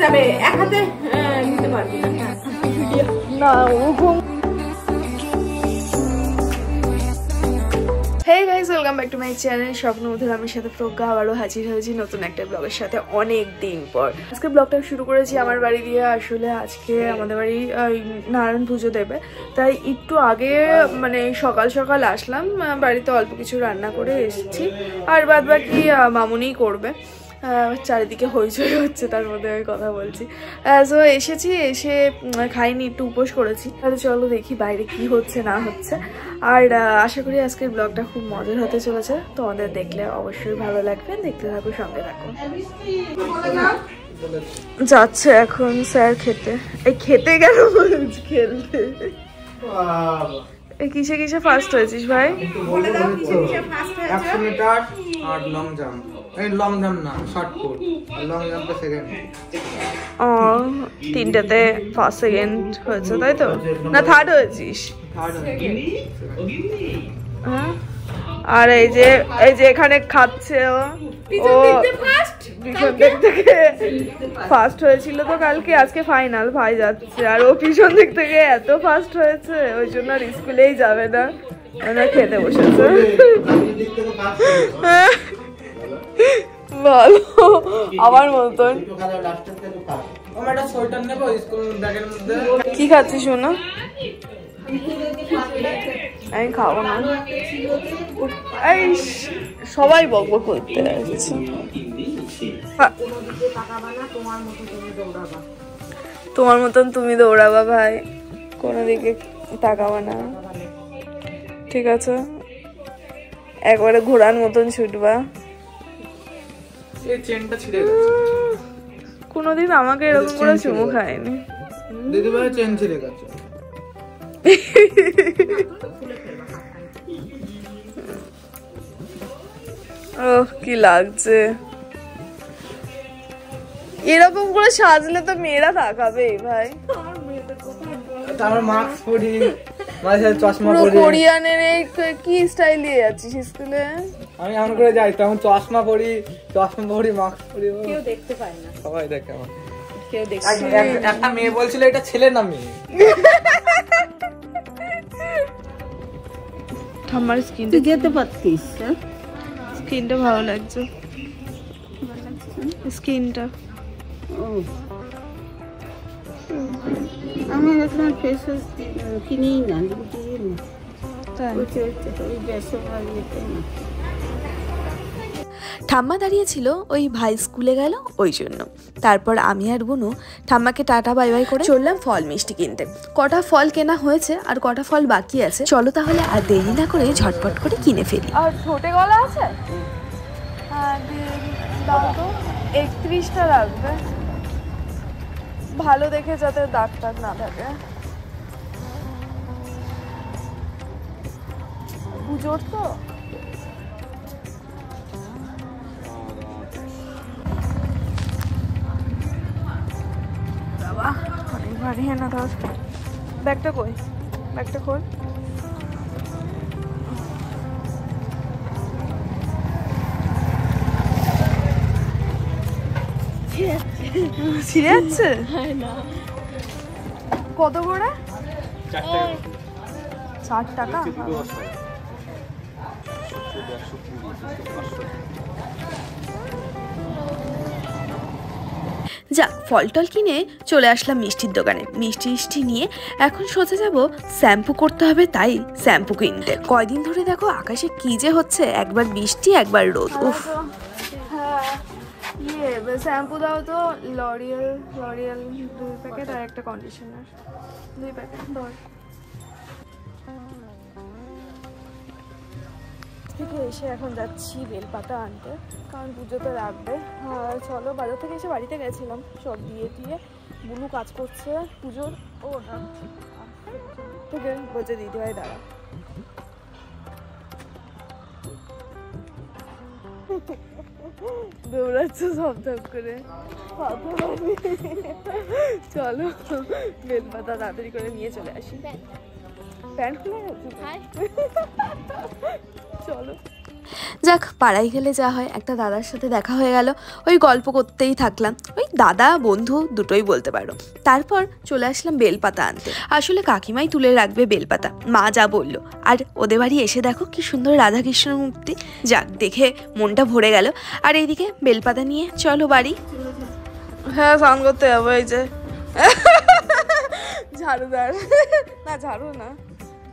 যাবে, এক হাতে নিতে পারবি না। Hey guys, welcome back to my channel. স্বপ্ন মধুর আমার সাথে প্রজ্ঞা আবারও হাজির হয়েছি নতুন একটা ব্লগের সাথে অনেক দিন পর। আজকে ব্লগটা শুরু করেছি আমার বাড়ি দিয়ে। আসলে আজকে আমাদের বাড়ি নারায়ণ পুজো দেবে, তাই একটু আগে মানে সকাল সকাল আসলাম। বাড়িতে অল্প কিছু রান্না করে এসেছি, আর বাদ বাকি মামুনিই করবে। চারিদিকে হইচই হচ্ছে, তার মধ্যে আমি কথা বলছি। সো এসেছি, এসে খাইনি, একটু উপোস করেছি। তাহলে চলো দেখি বাইরে কি হচ্ছে না হচ্ছে। আর আশা করি আজকের ব্লগটা খুব মজার হতে চলেছে, তোমাদের দেখলে অবশ্যই ভালো লাগবে। দেখতে থাকো, সঙ্গে থাকো। যাচ্ছে এখন স্যার খেতে। এই খেতে গেল খেলতে। কিসে কিসে ফার্স্ট হয়েছিস ভাই? 100 মিটার আর লং জাম্প। এই লং জাম্প না, শর্ট পুট। লং জাম্পে সেকেন্ড। তিনটাতে ফার্স্ট সেকেন্ড হয়েছে, তাই তো? না থার্ড হয়েছিস? হ্যাঁ। আর এই যে এখানে খাচ্ছে ও পিছন দিক থেকে ফার্স্ট হয়েছিল তো কালকে, আজকে ফাইনাল ভাই যাচ্ছে। আর ও পিছন দিক থেকে এত ফার্স্ট হয়েছে, ওই জন্য আর স্কুলেই যাবে না, ওরা খেতে বসেছে। বলো আমার মতন। কি খাচ্ছিস শোনো? আমি খাবো না। এই সবাই বকবক করতে যাচ্ছে। তোমার মতন তুমি দৌড়াবা ভাই, কোনো দিকে তাকাবা না, ঠিক আছে? একবারে ঘোড়ার মতন ছুটবা। কোনোদিন আমাকে এরকম করে চুমু খায়নি। দিদিভাই চেন ছিঁড়ে গেছে। ওহ কি লাগছে। এরকম করে সাজলে তো মেয়েরা তাকাবে ভাই। তারপর মাস্ক পরি, মাথায় চশমা পরি। কোরিয়ানের কি স্টাইল দিয়ে যাচ্ছিস স্কুলে? আমি এমন করে যাই, তখন চশমা পরি, মাস্ক পরি। কেউ দেখতে পায় না, সবাই দেখে আমার। কেউ দেখে। একটা মেয়ে বলছিল এটা ছেলে না মেয়ে। আমার স্কিনটা যেতে পারতিস, স্কিনটা ভালো লাগছে, স্কিনটা। আমি এখন ফেস ওয়াশ কিনেই না, ঠাম্মা দাঁড়িয়েছিল ওই ভাই স্কুলে গেল ওই জন্য। তারপর আমি আর বুনু ঠাম্মাকে টাটা বাই বাই করে চললাম ফল মিষ্টি কিনতে। কটা ফল কেনা হয়েছে আর কটা ফল বাকি আছে, চলো তাহলে আর দেরি না করে ঝটপট করে কিনে ফেলি। আর ছোটে গলা আছে? হ্যাঁ দাও তো, 31টা লাগবে, ভালো দেখে যাতে দাগ টাগ না থাকে। পুজোর তো অনেক ভারী। হ্যাঁ না ধর, ব্যাগটা কই, ব্যাগটা খোল। ছিঁড়ে যাচ্ছে? কত করে? 4 টাকা। যাক, ফল টল কিনে চলে আসলাম মিষ্টির দোকানে। মিষ্টি নিয়ে এখন সোজা যাব শ্যাম্পু করতে হবে, তাই শ্যাম্পু কিনতে। কয়দিন ধরে দেখো আকাশে কি যে হচ্ছে, একবার বৃষ্টি একবার রোদ। উফ। হ্যাঁ শ্যাম্পু দাও তো, লরিয়াল 2 প্যাকেট আর একটা কন্ডিশনার 2 প্যাকেট ধর। থেকে এসে এখন যাচ্ছি বেলপাতা আনতে, কারণ পুজোতে লাগবে। চলো, বাজার থেকে এসে বাড়িতে গেছিলাম, সব দিয়ে বুনু কাজ করছে পুজোর। ও না তোকে বলছে দিদি ভাই দাঁড়া। দৌড়াচ্ছে সব করে। চলো বেলপাতা তাড়াতাড়ি করে নিয়ে চলে আসি। প্যান্ট খুলে গেছে, চলো। যাক, পাড়ায় গেলে যা হয়, একটা দাদার সাথে দেখা হয়ে গেল, ওই গল্প করতেই থাকলাম। ওই দাদা বন্ধু দুটোই বলতে পারো। তারপর চলে আসলাম বেলপাতা আনতে। আসলে কাকিমাই তুলে রাখবে বেলপাতা, মা যা বললো। আর ওদের বাড়ি এসে দেখো কি সুন্দর রাধাকৃষ্ণের মূর্তি, যাক দেখে মনটা ভরে গেল। আর এইদিকে বেলপাতা নিয়ে চলো বাড়ি। হ্যাঁ, স্নান করতে যাবো। এই যে ঝাড়ুদার, না ঝাড়ু না,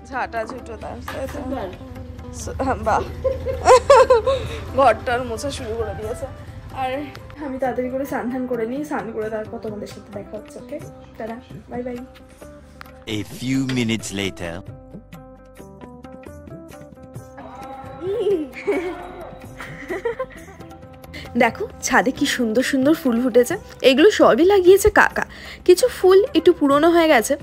ঝাঁটা ঝুটোদার। বাহ, ঘরটার মোছা শুরু করে দিয়েছে। আর আমি তাড়াতাড়ি করে স্নান করে নিই, স্নান করে তারপর তোমাদের সাথে দেখা হচ্ছে। Okay, tata, bye bye. A few minutes later. দেখো ছাদে কি সুন্দর সুন্দর ফুল ফুটেছে। এগুলো সবই লাগিয়েছে কাকা। কিছু ফুল একটু পুরনো হয়ে গেছে,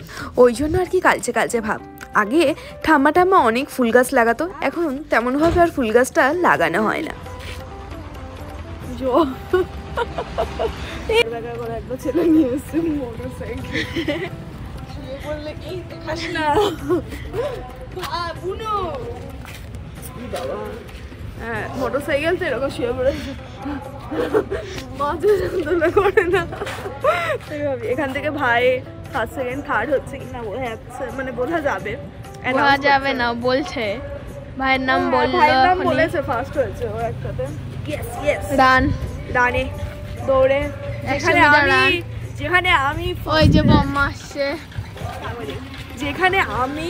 ওই জন্য আর কি কালচে কালচে ভাব। আগে ঠাম্মা অনেক ফুল গাছ লাগাতো, এখন তেমনভাবে আর ফুল গাছটা লাগানো হয় না। একটা ছেলে নিয়ে এসছে মোটরসাইকেল, শুয়ে পড়লে কি দেখাস না বুনো বাবা। হ্যাঁ, মোটরসাইকেল তো এরকম শুয়ে পড়েছে, মাথা যন্ত্রণা করে না। এখান থেকে ভাই ফার্স্ট সেকেন্ড থার্ড হচ্ছে কিনা বোঝা যাচ্ছে, মানে বোঝা যাবে। বোঝা যাবে না বলছে, ভাইয়ের নাম বললো, ভাইয়ের নাম বলেছে, ফার্স্ট হয়েছে ও একটাতে। ইয়েস ইয়েস, রানে দৌড়ে যেখানে আমি ওই যে বম্মা আসছে, যেখানে আমি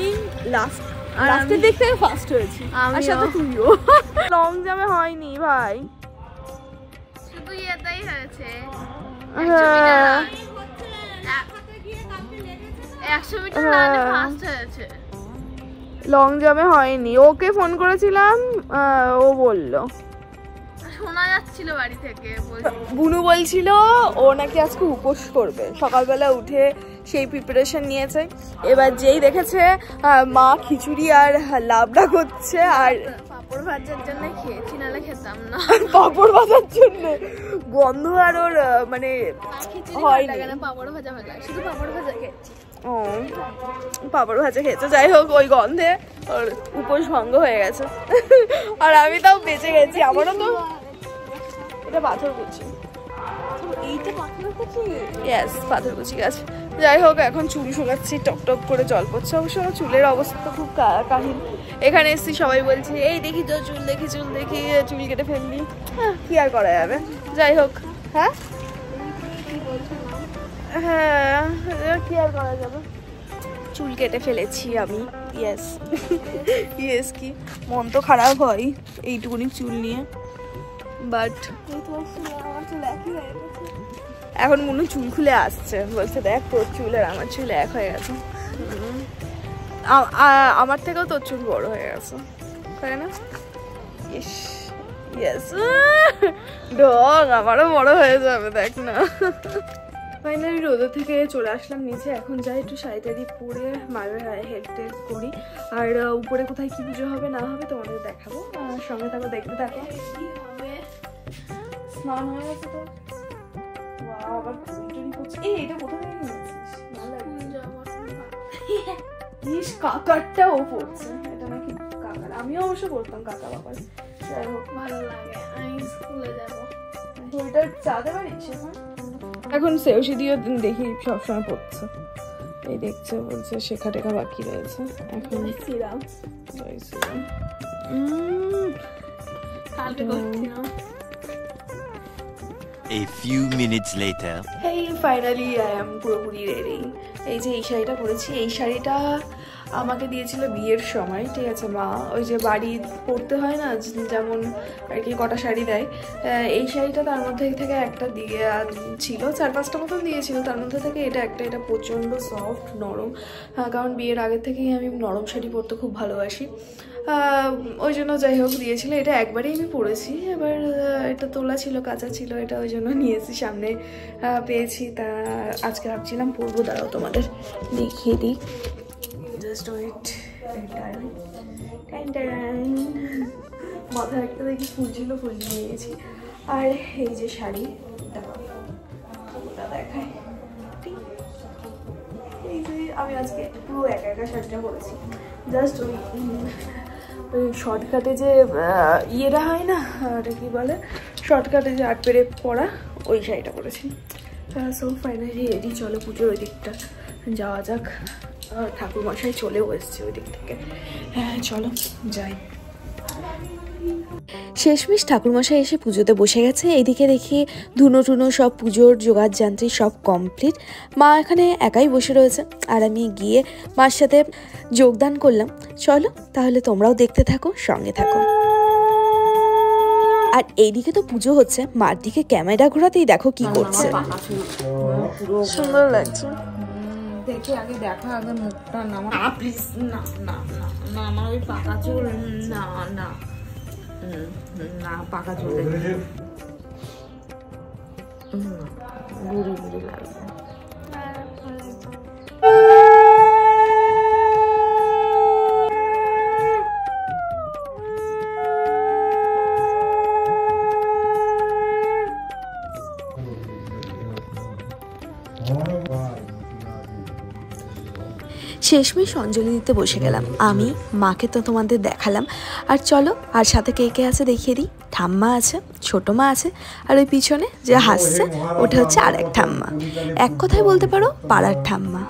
লাস্টের দিক থেকে ফার্স্ট হয়েছি, আর সাথে তুইও। লং জামে হয়নি ভাই, শুধু এটাই হয়েছে। 100 মিটার রানে ফার্স্ট হয়েছে, লং জামে হয়নি। ওকে ফোন করেছিলাম, ও বললো, শোনা যাচ্ছিল বাড়ি থেকে। বুনু বলছিল ও নাকি আজকে উপোস করবে, সকালবেলা উঠে সেই প্রিপারেশন নিয়েছে। এবার যেই দেখেছে মা খিচুড়ি আর লাবড়া করছে, আর পাপড় ভাজার জন্য খেয়েছি, নাহলে খেতাম না। পাপড় ভাজার জন্য গন্ধ আর ওর মানে হয়নি। পাপড় ভাজা শুধু পাপড় ভাজা খেয়েছি। ও, পাপড় ভাজা খেয়েছে, যাই হোক ওই গন্ধে ওর উপোস ভঙ্গ হয়ে গেছে। আর আমি তাও বেঁচে গেছি। আমারও তো এটা পাথরকুচি, এইটা পাথরকুচি, ইয়েস পাথরকুচি গাছ। যাই হোক এখন চুল শুকাচ্ছি, টপ টপ করে জল পড়ছে। অবশ্য আমার চুলের অবস্থা তো খুব কাহিল। এখানে এসছি সবাই বলছে এই দেখি তো চুল দেখি, চুল দেখি, চুল কেটে ফেললি, কি আর করা যাবে। যাই হোক, হ্যাঁ হ্যাঁ, কি আর করা যাবে, চুল কেটে ফেলেছি আমি। ইয়েস ইয়েস, কি মন তো খারাপ হয় এইটুকুনি চুল নিয়ে, বাট এখন মনে চুল খুলে আসছে, বলছে দেখ তোর চুল আর আমার চুল এক হয়ে গেছে। আমার থেকেও তোর চুল বড় হয়ে গেছে, তাই না? ইস ইয়েস, ডগ আমারও বড় হয়ে যাবে, দেখ না। ফাইনালি রোদে থেকে চলে আসলাম নিচে। এখন যাই একটু শাড়ি টাড়ি পরে মায়ের হেড টেড করি, আর উপরে কোথায় কি পুজো হবে না হবে তোমাদের দেখাবো, সঙ্গে থাকো, দেখতে থাকো। স্নান হয়ে গেছে তো, আবার চুরি করছি। এটা কোথা থেকে নিয়েছিস? ইস, কাকারটা ও পড়ছে, এটা নাকি কাকার। আমিও অবশ্য পড়তাম কাকা বাবার। যাই হোক, ভালো লাগে, আমি স্কুলে যাবো। ওইটা চাঁদে বাড়িস এখন সেউসি দিয়েও দেখি সবসময় পড়ছে। এই দেখছে, বলছে শেখা টেখা বাকি রয়েছে এখন। শ্রীরাম, জয় Shriram. A few minutes later. Hey, finally I am পুরোপুরি রেডি। এই যে এই শাড়িটা পরেছি, এই শাড়িটা আমাকে দিয়েছিল বিয়ের সময়, ঠিক আছে। মা ওই যে বাড়ি পরতে হয় না, যেমন আর কি কটা শাড়ি দেয়, এই শাড়িটা তার মধ্যে থেকে একটা দিয়ে ছিল, 4-5টা মতন দিয়েছিল, তার মধ্যে থেকে এটা একটা। এটা প্রচণ্ড সফট নরম, কারণ বিয়ের আগের থেকেই আমি নরম শাড়ি পরতে খুব ভালোবাসি, ওই জন্য যাই হোক দিয়েছিল। এটা একবারেই আমি পরেছি, এবার এটা তোলা ছিল, কাঁচা ছিল, এটা ওই জন্য নিয়েছি, সামনে পেয়েছি। তা আজকে ভাবছিলাম পরবো, দাঁড়াও তোমাদের দেখিয়ে দিই, জাস্ট ওয়েট। মাথায় একটা দেখি ফুল ছিল, ফুল নিয়েছি। আর এই যে শাড়ি, ওটা দেখায়, এই যে আমি আজকে পুরো একা একা শাড়িটা পরেছি, জাস্ট ওই ওই শর্টকাটে যে ইয়েটা হয় না, ওটা কি বলে, শর্টকাটে যে আর্ট পেরে পরা, ওই শাড়িটা পরেছি। সো ফাইনালি রেডি, চলো পুজোর ওই দিকটা যাওয়া যাক। ঠাকুর মশাই চলেও এসছে ওই দিক থেকে। হ্যাঁ চলো যাই। শেষমেশ ঠাকুরমশাই এসে পুজোতে বসে গেছে। এইদিকে দেখি ধুনো টুনো সব পুজোর জোগাড় যান্ত্রিক সব কমপ্লিট। মা এখানে একাই বসে রয়েছে আর আমি গিয়ে মার সাথে যোগদান করলাম। চলো তাহলে তোমরাও দেখতে থাকো, সঙ্গে থাকো। আর এইদিকে তো পুজো হচ্ছে, মার দিকে ক্যামেরা ঘোরাতেই দেখো কি করছে। সুন্দর লাগছে। দেখি আগে দেখা, আগে মুখটা না প্লিজ, না না না না, আমার ওই পাকা চুল, না না না, পাকা চুল বুড়ি বুড়ি লাগবে। শেষমেশ অঞ্জলি দিতে বসে গেলাম। আমি মাকে তো তোমাদের দেখালাম, আর চলো আর সাথে কে কে আছে দেখিয়ে দিই। ঠাম্মা আছে, ছোটো মা আছে, আর ওই পিছনে যে হাসছে ওটা হচ্ছে আর এক ঠাম্মা। এক কথায় বলতে পারো পাড়ার ঠাম্মা।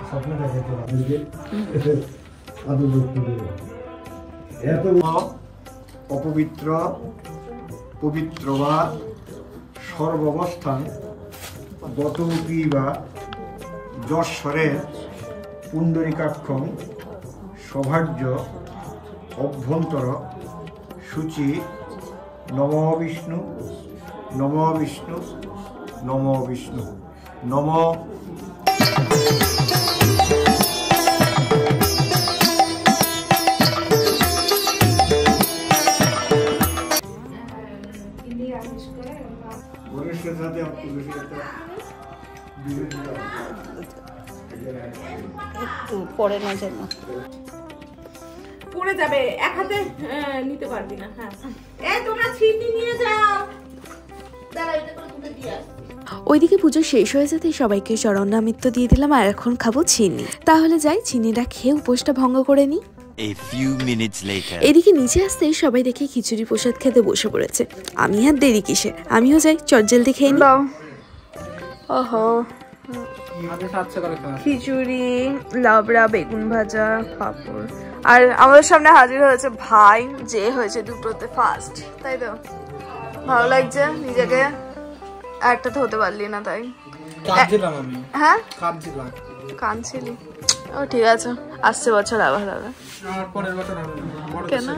অপবিত্র পবিত্র বা সর্বাবস্থান গতমুখী বা যশ্বরের পুণ্ডরিকাক্ষং সৌভাগ্য অভ্যন্তর সূচি নম বিষ্ণু নম বিষ্ণু নম বিষ্ণু নম। একটু পরে না যেন পড়ে যাবে, এক হাতে নিতে পারবি না। হ্যাঁ এই তোমরা ছিটি নিয়ে যাও, দাঁড়া এটা করে তুলে দিয়ে আসছি। ওইদিকে পুজো শেষ হয়ে যেতে সবাইকে চরণামৃত্য দিয়ে দিলাম, আর এখন খাবো চিনি। তাহলে যাই চিনিটা খেয়ে উপোসটা ভঙ্গ করে নিই। A few minutes later. এদিকে নিচে আসতে সবাই দেখে খিচুড়ি প্রসাদ খেতে বসে পড়েছে। আমি আর দেরি কিসে, আমিও যাই চটজলদি খেয়ে নিই। ওহো, খিচুড়ি, লাবড়া, বেগুন ভাজা, পাঁপড়, আর আমাদের সামনে হাজির হয়েছে ভাই, যে হয়েছে দুটোতে ফার্স্ট। তাই তো ভালো লাগছে নিজেকে, একটাতে হতে পারলি না তাই। হ্যাঁ কাঁদছিলি? ও ঠিক আছে, আসছে বছর আবার হবে। কেন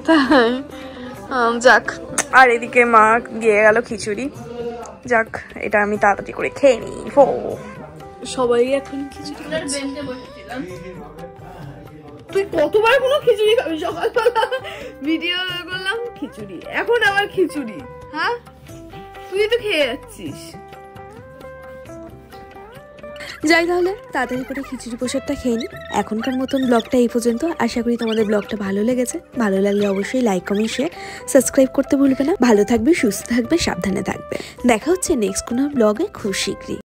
তাই? যাক, আর এদিকে মা দিয়ে গেল খিচুড়ি। যাক, এটা আমি তাড়াতাড়ি করে খেয়ে নিই। সবাই এখন খিচুড়ি খাচ্ছে। তুই কতবার কোনো খিচুড়ি খাবি? সকালবেলা ভিডিও করলাম খিচুড়ি, এখন আবার খিচুড়ি। হ্যাঁ তুই তো খেয়ে যাচ্ছিস। যাই তাহলে তাড়াতাড়ি করে খিচুড়ি প্রসাদটা খেয়ে নিই। এখনকার মতন ব্লগটা এই পর্যন্ত। আশা করি তোমাদের ব্লগটা ভালো লেগেছে। ভালো লাগলে অবশ্যই লাইক, কমেন্ট, শেয়ার, সাবস্ক্রাইব করতে ভুলবে না। ভালো থাকবে, সুস্থ থাকবে, সাবধানে থাকবে। দেখা হচ্ছে নেক্সট কোনো ব্লগে খুব শীঘ্রই।